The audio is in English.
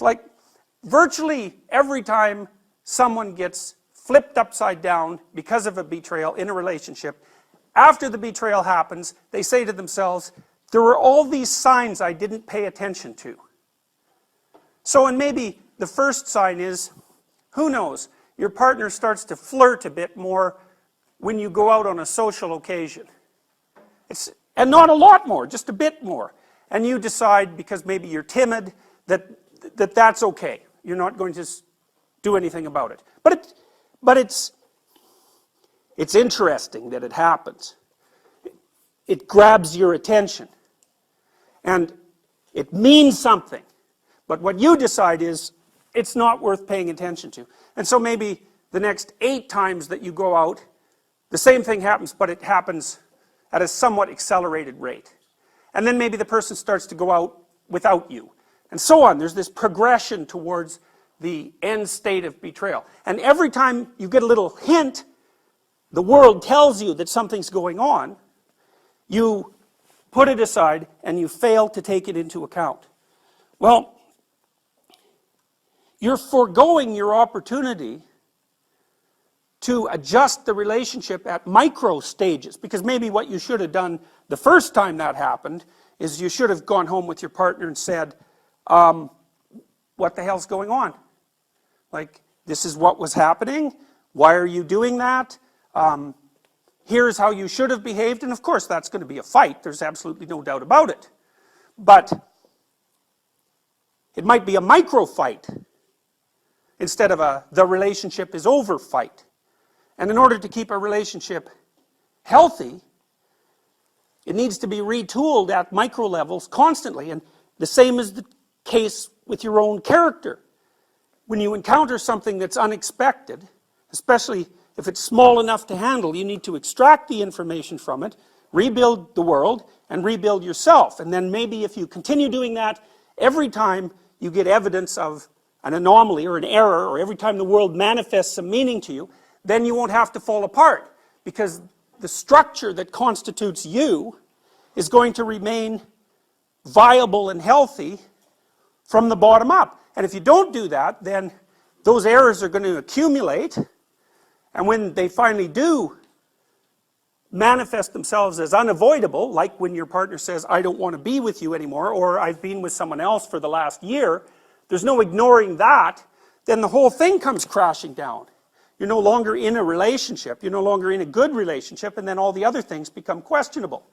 It's like virtually every time someone gets flipped upside down because of a betrayal in a relationship, after the betrayal happens, they say to themselves, there were all these signs I didn't pay attention to. So, and maybe the first sign is, who knows, your partner starts to flirt a bit more when you go out on a social occasion. And not a lot more, just a bit more. And you decide, because maybe you're timid, that's okay. You're not going to do anything about it. But it's interesting that it happens. It grabs your attention. And it means something. But what you decide is, it's not worth paying attention to. And so maybe the next 8 times that you go out, the same thing happens, but it happens at a somewhat accelerated rate. And then maybe the person starts to go out without you. And so on. There's this progression towards the end state of betrayal. And every time you get a little hint, the world tells you that something's going on, you put it aside and you fail to take it into account. Well, you're foregoing your opportunity to adjust the relationship at micro stages, because maybe what you should have done the first time that happened is you should have gone home with your partner and said, what the hell's going on? Like, this is what was happening. Why are you doing that? Here's how you should have behaved. And of course, that's going to be a fight. There's absolutely no doubt about it. But it might be a micro fight instead of a the relationship is over fight. And in order to keep a relationship healthy, it needs to be retooled at micro levels constantly. And the same is the case with your own character. When you encounter something that's unexpected, especially if it's small enough to handle, you need to extract the information from it, rebuild the world, and rebuild yourself. And then maybe if you continue doing that, every time you get evidence of an anomaly or an error, or every time the world manifests some meaning to you, then you won't have to fall apart, because the structure that constitutes you is going to remain viable and healthy from the bottom up. And if you don't do that, then those errors are going to accumulate, and when they finally do manifest themselves as unavoidable, like when your partner says, I don't want to be with you anymore, or I've been with someone else for the last year, there's no ignoring that, then the whole thing comes crashing down. You're no longer in a relationship, you're no longer in a good relationship, and then all the other things become questionable.